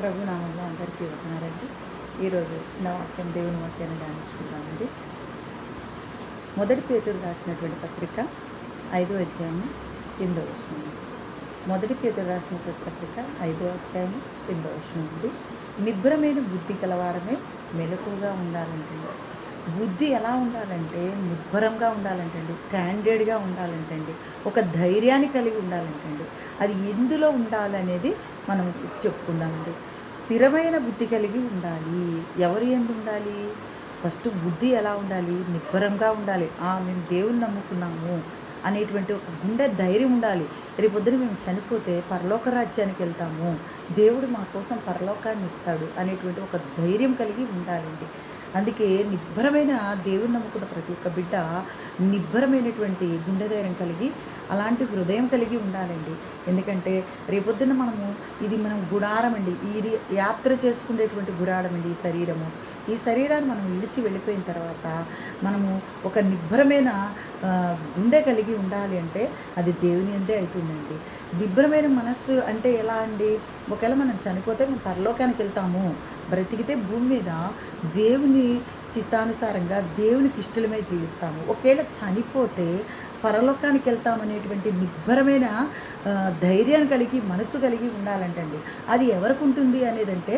ప్రభు నామంలో అందరికీ వందనాలండి. ఈరోజు చిన్న వాక్యం దేవుని వాక్యాన్ని ధ్యానించుకుందామండి. మొదటి పేతురు రాసినటువంటి పత్రిక 5వ అధ్యాయము 8వ వచనం. మొదటి పేతురు రాసినటువంటి పత్రిక 5వ అధ్యాయము 8వ వచనం నుండి, నిబ్బరమైన బుద్ధి గలవారమే మెలకువగా ఉండాలంటండి. బుద్ధి ఎలా ఉండాలంటే నిబ్బరంగా ఉండాలంటండి, స్టాండర్డ్గా ఉండాలంటండి, ఒక ధైర్యాన్ని కలిగి ఉండాలంటండి. అది ఎందులో ఉండాలనేది మనం చెప్పుకుందామండి. స్థిరమైన బుద్ధి కలిగి ఉండాలి. ఎవరు ఎందు ఉండాలి? ఫస్ట్ బుద్ధి ఎలా ఉండాలి? నిబ్బరంగా ఉండాలి. మేము దేవుని నమ్ముకున్నాము అనేటువంటి ఒక గుండె ధైర్యం ఉండాలి. రేపొద్దున మేము చనిపోతే పరలోక రాజ్యానికి వెళ్తాము, దేవుడు మా కోసం పరలోకాన్ని ఇస్తాడు అనేటువంటి ఒక ధైర్యం కలిగి ఉండాలండి. అందుకే నిబ్బరమైన దేవుని నమ్ముకున్న ప్రతి ఒక్క బిడ్డ నిబ్బరమైనటువంటి గుండె ధైర్యం కలిగి, అలాంటి హృదయం కలిగి ఉండాలండి. ఎందుకంటే రేపొద్దున మనం గుడారం అండి, ఇది యాత్ర చేసుకునేటువంటి గుడారం అండి ఈ శరీరాన్ని మనం విడిచి వెళ్ళిపోయిన తర్వాత మనము ఒక నిబ్బరమైన గుండె కలిగి ఉండాలి అంటే అది దేవుని అందే అవుతుందండి. నిబ్బరమైన మనస్సు అంటే ఎలా అండి? ఒకవేళ మనం చనిపోతే మనం పరలోకానికి వెళ్తాము, బ్రతికితే భూమి మీద దేవుని చిత్తానుసారంగా దేవునికి ఇష్టలమే జీవిస్తాము. ఒకవేళ చనిపోతే పరలోకానికి వెళ్తామనేటువంటి నిబ్బరమైన ధైర్యాన్ని కలిగి మనసు కలిగి ఉండాలంటండి. అది ఎవరికి ఉంటుంది అనేదంటే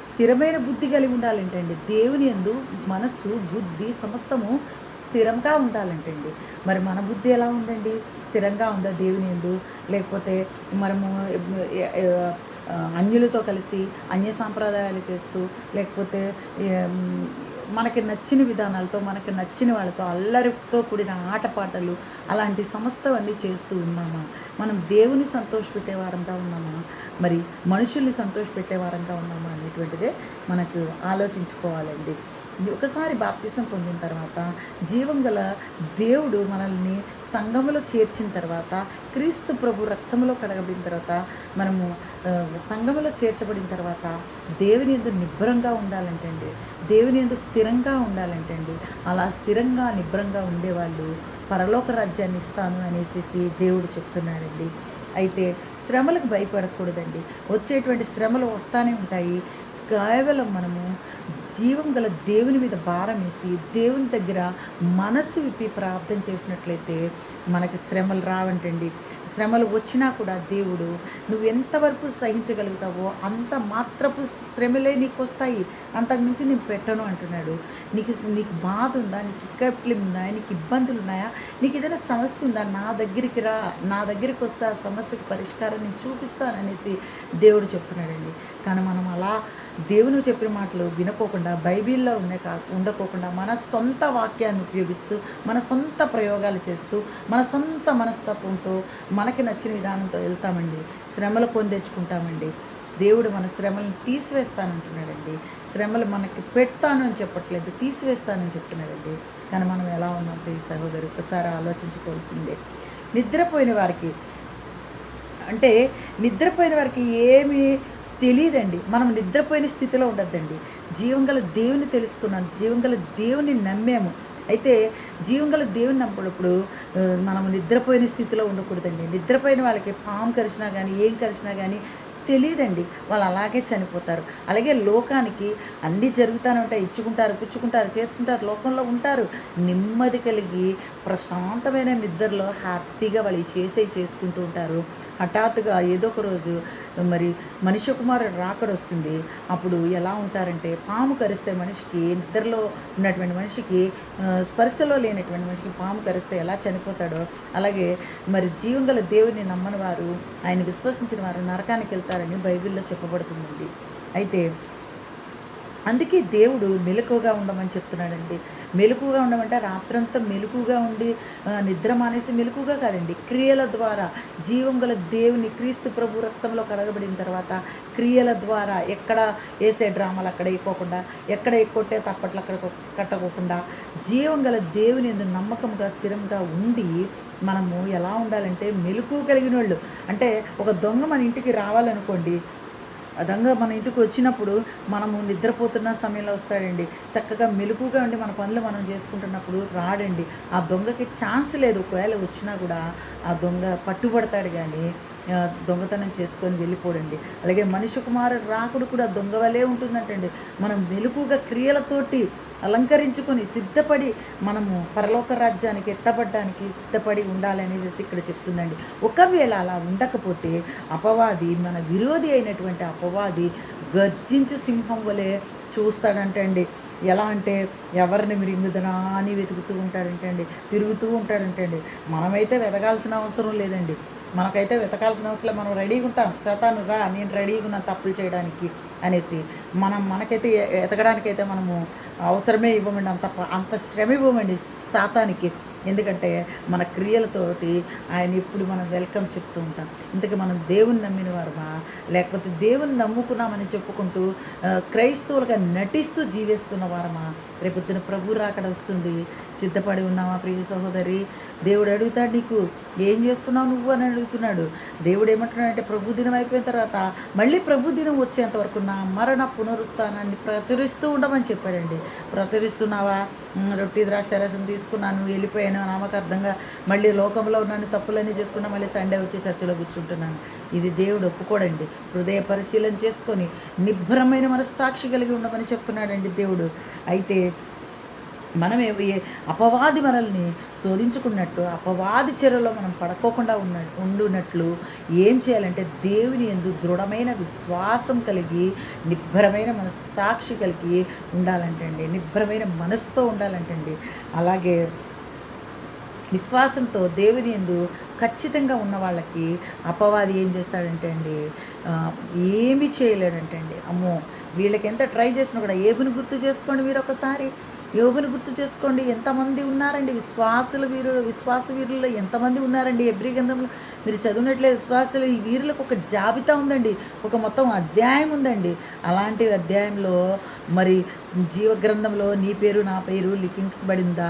స్థిరమైన బుద్ధి కలిగి ఉండాలంటండి. దేవుని యందు మనస్సు బుద్ధి సమస్తము స్థిరంగా ఉండాలంటండి. మరి మన బుద్ధి ఎలా ఉందండి? స్థిరంగా ఉందా దేవుని యందు? లేకపోతే మనము అన్యులతో కలిసి అన్య సాంప్రదాయాలు చేస్తూ, లేకపోతే మనకి నచ్చిన విధానాలతో, మనకి నచ్చిన వాళ్ళతో, అల్లరితో కూడిన ఆటపాటలు అలాంటి సమస్తవన్నీ చేస్తూ ఉన్నామా? మనం దేవుని సంతోషపెట్టే వారంగా ఉన్నామా? మరి మనుషుల్ని సంతోషపెట్టే వారంగా ఉన్నామా అనేటువంటిదే మనకు ఆలోచించుకోవాలండి. ఒకసారి బాప్తిసం పొందిన తర్వాత జీవం గల దేవుడు మనల్ని సంఘములో చేర్చిన తర్వాత, క్రీస్తు ప్రభు రక్తంలో కడగబడిన తర్వాత, మనము సంఘములో చేర్చబడిన తర్వాత దేవుని యందు నిబ్బరంగా ఉండాలంటండి. దేవుని యందు స్థిరంగా ఉండాలంటండి. అలా స్థిరంగా నిబ్బరంగా ఉండేవాళ్ళు పరలోక రాజ్యాన్ని ఇస్తాను అనేసి దేవుడు చెప్తున్నాడండి. అయితే శ్రమలకు భయపడకూడదండి. వచ్చేటువంటి శ్రమలు వస్తూనే ఉంటాయి. కేవలం మనము జీవం గల దేవుని మీద భారం వేసి దేవుని దగ్గర మనసు విప్పి ప్రార్థన చేసినట్లయితే మనకి శ్రమలు రావంటండి. శ్రమలు వచ్చినా కూడా దేవుడు నువ్వు ఎంతవరకు సహించగలుగుతావో అంత మాత్రపు శ్రమలే నీకు వస్తాయి, అంతకుమించి నేను పెట్టను అంటున్నాడు. నీకు బాధ ఉందా? నీకు ఇక్కట్లు ఉన్నాయా? నీకు ఇబ్బందులు ఉన్నాయా? నీకు ఏదైనా సమస్య ఉందా? నా దగ్గరికి రా, నా దగ్గరికి వస్తే ఆ సమస్యకు పరిష్కారం నేను చూపిస్తాననేసి దేవుడు చెప్తున్నాడండి. కానీ మనం అలా దేవుని చెప్పిన మాటలు వినుకోకుండా, బైబిల్లో ఉండకోకుండా మన సొంత వాక్యాన్ని ఉపయోగిస్తూ, మన సొంత ప్రయోగాలు చేస్తూ, మన సొంత మనస్తత్వంతో మనకి నచ్చిన విధానంతో వెళ్తామండి. శ్రమలు తెచ్చుకుంటామండి. దేవుడు మన శ్రమలను తీసివేస్తానంటున్నాడండి. శ్రమలు మనకి పెడతాను అని చెప్పట్లేదు, తీసివేస్తానని చెప్తున్నాడండి. కానీ మనం ఎలా ఉన్నాం ఈ సహోదరు ఒకసారి ఆలోచించుకోవాల్సిందే. నిద్రపోయిన వారికి ఏమీ తెలియదండి. మనం నిద్రపోయిన స్థితిలో ఉండద్దండి. జీవంగల దేవుని తెలుసుకున్నాం, జీవంగల దేవుని నమ్మాము. అయితే జీవంగల దేవుని నమ్మినప్పుడు మనం నిద్రపోయిన స్థితిలో ఉండకూడదండి. నిద్రపోయిన వాళ్ళకి పాము కరిచినా కానీ ఏం కరిచినా కానీ తెలియదండి, వాళ్ళు అలాగే చనిపోతారు. అలాగే లోకానికి అన్నీ జరుగుతూనే ఉంటాయి, ఇచ్చుకుంటారు, పుచ్చుకుంటారు, చేసుకుంటారు, లోకంలో ఉంటారు. నెమ్మది కలిగి ప్రశాంతమైన నిద్రలో హ్యాపీగా వాళ్ళు చేసుకుంటూ ఉంటారు. హఠాత్తుగా ఏదో ఒక రోజు మరి మనిషి కుమారుడు రాకడ వస్తుంది. అప్పుడు ఎలా ఉంటారంటే, పాము కరిస్తే మనిషికి, నిద్రలో ఉన్నటువంటి మనిషికి, స్పర్శలో లేనటువంటి మనిషికి పాము కరిస్తే ఎలా చనిపోతాడో అలాగే మరి జీవంగల దేవుని నమ్మని వారు, ఆయన విశ్వసించిన వారు నరకానికి వెళ్తారని బైబిల్లో చెప్పబడుతుందండి. అయితే అందుకే దేవుడు మెలకువగా ఉండమని చెప్తున్నాడండి. మెలకువగా ఉండమంటే రాత్రంతా మెలకువగా ఉండి నిద్ర మానేసి మెలకువగా కాదండి, క్రియల ద్వారా జీవం గల దేవుని క్రీస్తు ప్రభు రక్తంలో కడగబడిన తర్వాత క్రియల ద్వారా ఎక్కడ వేసే డ్రామాలు అక్కడ ఎక్కువకుండా, ఎక్కడ ఎక్కుంటే తప్పట్లు అక్కడ కట్టకోకుండా జీవం గల దేవుని యందు నమ్మకంగా స్థిరంగా ఉండి మనము ఎలా ఉండాలంటే మెలకువ కలిగిన వాళ్ళు. అంటే ఒక దొంగ మన ఇంటికి రావాలనుకోండి, అదంగా మన ఇంటికి వచ్చినప్పుడు మనము నిద్రపోతున్న సమయంలో వస్తాడండి. చక్కగా మెలకుగా ఉండి మన పనులు మనం చేసుకుంటున్నప్పుడు రాడండి. ఆ దొంగకి ఛాన్స్ లేదు. ఒకవేళ వచ్చినా కూడా ఆ దొంగ పట్టుబడతాడు. కానీ దొంగతనం చేసుకొని వెళ్ళిపోడండి. అలాగే మనిషి కుమారుడు రాకుడు కూడా దొంగ వలే ఉంటుందంటండి. మనం మెలకుగా క్రియలతోటి అలంకరించుకొని సిద్ధపడి మనము పరలోక రాజ్యానికి ఎత్తబడ్డానికి సిద్ధపడి ఉండాలనేసి ఇక్కడ చెప్తుందండి. ఒకవేళ అలా ఉండకపోతే అపవాది, మన విరోధి అయినటువంటి అపవాది గర్జించు సింహం వలె చూస్తాడంటండి. ఎలా అంటే ఎవరిని మిరింగుదనా అని వెతుకుతూ ఉంటాడంటండి, తిరుగుతూ ఉంటాడంటండి. మనమైతే వెతకాల్సిన అవసరం లేదండి. మనకైతే వెతకాల్సిన అవసరం, మనం రెడీగా ఉంటాం. సాతాను రా, నేను రెడీగా ఉన్నాను తప్పులు చేయడానికి అనేసి మనకైతే ఎతకడానికైతే మనము అవసరమే ఇవ్వమండి, అంత శ్రమ ఇవ్వమండి సాతానికి. ఎందుకంటే మన క్రియలతోటి ఆయన ఇప్పుడు మనం వెల్కమ్ చెప్తూ ఉంటాం. ఇంతకీ మనం దేవుని నమ్మిన వారమా, లేకపోతే దేవుని నమ్ముకున్నామని చెప్పుకుంటూ క్రైస్తవులుగా నటిస్తూ జీవిస్తున్న వారమా? రేపొద్దున ప్రభు రాకడ వస్తుంది, సిద్ధపడి ఉన్నామా ప్రియ సహోదరి? దేవుడు అడుగుతాడు, నీకు ఏం చేస్తున్నావు నువ్వు అని అడుగుతున్నాడు. దేవుడు ఏమంటున్నాడంటే, ప్రభు దినం అయిపోయిన తర్వాత మళ్ళీ ప్రభు దినం వచ్చేంత వరకు నా మరణ పునరుత్థానాన్ని ప్రచురిస్తూ ఉండమని చెప్పాడండి. ప్రచురిస్తున్నావా? రొట్టి ద్రాక్ష రసం తీసుకున్నాను, వెళ్ళిపోయాను నామకార్థంగా, మళ్ళీ లోకంలో నన్ను తప్పులన్నీ చేసుకున్నా, మళ్ళీ సండే వచ్చి చర్చిలో కూర్చుంటున్నాను. ఇది దేవుడు ఒప్పుకోడండి. హృదయ పరిశీలన చేసుకొని నిబ్బరమైన మనస్సాక్షి కలిగి ఉండమని చెప్తున్నాడండి దేవుడు. అయితే మనమే అపవాది మనల్ని శోధించుకున్నట్టు, అపవాది చెరలో మనం పడుకోకుండా ఉండున్నట్లు ఏం చేయాలంటే, దేవుని యందు దృఢమైన విశ్వాసం కలిగి నిబ్బరమైన మనస్సాక్షి కలిగి ఉండాలంటండి. నిబ్బరమైన మనసుతో ఉండాలంటండి. అలాగే విశ్వాసంతో దేవుని యందు ఖచ్చితంగా ఉన్న వాళ్ళకి అపవాది ఏం చేస్తాడంటే అండి, ఏమీ చేయలేడంటండి. అమ్మో, వీళ్ళకి ఎంత ట్రై చేసినా కూడా, ఏబుని గుర్తు చేసుకోండి మీరు ఒకసారి, యోబుని గుర్తు చేసుకోండి. ఎంతమంది ఉన్నారండి విశ్వాస వీరుల్లో ఎంతమంది ఉన్నారండి. హెబ్రీ గ్రంథంలో మీరు చదివినట్లే విశ్వాసులు ఈ వీరులకు ఒక జాబితా ఉందండి, ఒక మొత్తం అధ్యాయం ఉందండి. అలాంటి అధ్యాయంలో మరి జీవగ్రంథంలో నీ పేరు నా పేరు లిఖించబడిందా?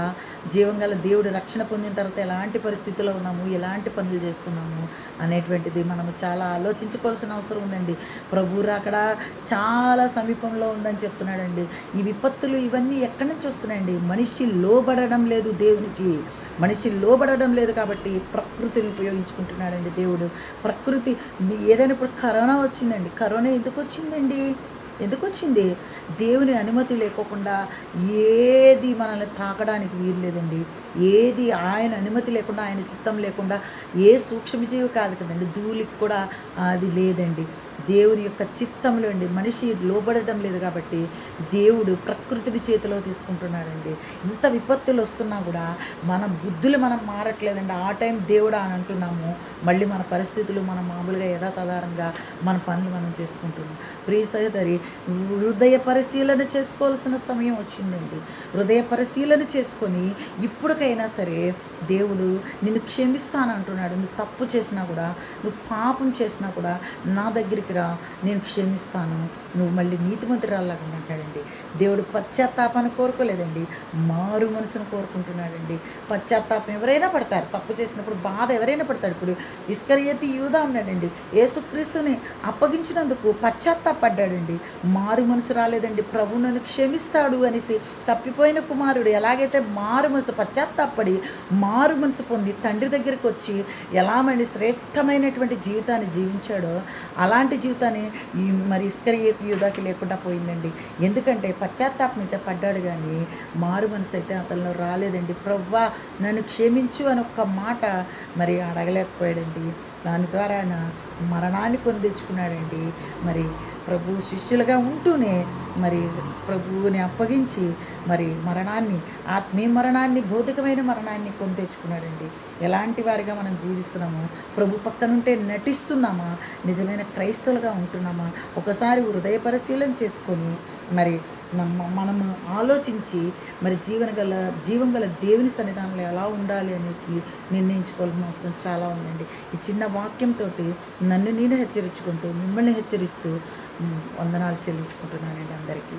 జీవంగల దేవుడు రక్షణ పొందిన తర్వాత ఎలాంటి పరిస్థితుల్లో ఉన్నాము, ఎలాంటి పనులు చేస్తున్నాము అనేటువంటిది మనము చాలా ఆలోచించుకోవాల్సిన అవసరం ఉందండి. ప్రభు రాకడ చాలా సమీపంలో ఉందని చెప్తున్నాడండి. ఈ విపత్తులు ఇవన్నీ ఎక్కడి నుంచి వస్తున్నాయండి? మనిషి లోబడడం లేదు దేవునికి. మనిషి లోబడడం లేదు కాబట్టి ప్రకృతిని ఉపయోగించుకుంటున్నాడండి దేవుడు. ప్రకృతి ఏదైనా ఇప్పుడు కరోనా వచ్చిందండి. కరోనా ఎందుకు వచ్చింది? దేవుని అనుమతి లేకోకుండా ఏది మనల్ని తాకడానికి వీలు లేదండి. ఏది ఆయన అనుమతి లేకుండా, ఆయన చిత్తం లేకుండా ఏ సూక్ష్మజీవి కాదు కదండి, ధూళికి కూడా అది లేదండి. దేవుని యొక్క చిత్తంలో అండి మనిషి లోబడటం లేదు కాబట్టి దేవుడు ప్రకృతిని చేతిలో తీసుకుంటున్నాడండి. ఇంత విపత్తులు వస్తున్నా కూడా మన బుద్ధులు మనం మారట్లేదండి. ఆ టైం దేవుడా అని అంటున్నాము, మళ్ళీ మన పరిస్థితులు మనం మామూలుగా యథాతథారంగా మన పనులు మనం చేసుకుంటున్నాం. ప్రియ సహోదరి, హృదయ పరిశీలన చేసుకోవాల్సిన సమయం వచ్చిందండి. హృదయ పరిశీలన చేసుకొని ఇప్పటికైనా సరే దేవుడు నిన్ను క్షమిస్తాను అంటున్నాడు. నువ్వు తప్పు చేసినా కూడా, నువ్వు పాపం చేసినా కూడా నా దగ్గరికి రా, నేను క్షమిస్తాను, నువ్వు మళ్ళీ నీతిమంతురాల్లాగా అంటాడండి. దేవుడు పశ్చాత్తాపాన్ని కోరుకోలేదండి, మారు మనసును కోరుకుంటున్నాడండి. పశ్చాత్తాపం ఎవరైనా పడతారు, తప్పు చేసినప్పుడు బాధ ఎవరైనా పడతాడు. ఇప్పుడు ఇస్కరియోతు యూదా ఉన్నాడండి, యేసుక్రీస్తుని అప్పగించినందుకు పశ్చాత్తాపడ్డాడండి. మారు మనసు రాలేదండి. ప్రభు నన్ను క్షమిస్తాడు అనేసి తప్పిపోయిన కుమారుడు ఎలాగైతే మారు మనసు పశ్చాత్తాపడి మారు మనసు పొంది తండ్రి దగ్గరికి వచ్చి ఎలామని శ్రేష్టమైనటువంటి జీవితాన్ని జీవించాడో అలాంటి జీవితాన్ని మరి ఇస్కరియోతు యూదాకి లేకుండా పోయిందండి. ఎందుకంటే పశ్చాత్తాపం అయితే పడ్డాడు కానీ మారు మనసు అయితే అతనిలో రాలేదండి. ప్రవ్వా నన్ను క్షమించు అని ఒక్క మాట మరి అడగలేకపోయాడండి. దాని ద్వారా ఆయన మరణాన్ని కొని తెచ్చుకున్నాడండి. మరి ప్రభు శిష్యులుగా ఉంటూనే మరి ప్రభువుని అప్పగించి మరి మరణాన్ని, ఆత్మీయ మరణాన్ని, భౌతికమైన మరణాన్ని కొని తెచ్చుకున్నాడండి. ఎలాంటి వారిగా మనం జీవిస్తున్నాము? ప్రభు పక్కనుంటే నటిస్తున్నామా? నిజమైన క్రైస్తవులుగా ఉంటున్నామా? ఒకసారి హృదయ పరిశీలన చేసుకొని మరి మనము ఆలోచించి మరి జీవం గల దేవుని సన్నిధానంలో ఎలా ఉండాలి అనేది నిర్ణయించుకోవాల్సిన అవసరం చాలా ఉందండి. ఈ చిన్న వాక్యంతో నన్ను నేను హెచ్చరించుకుంటూ మిమ్మల్ని హెచ్చరిస్తూ వందనాలు చెల్లించుకుంటున్నానండి అందరికీ.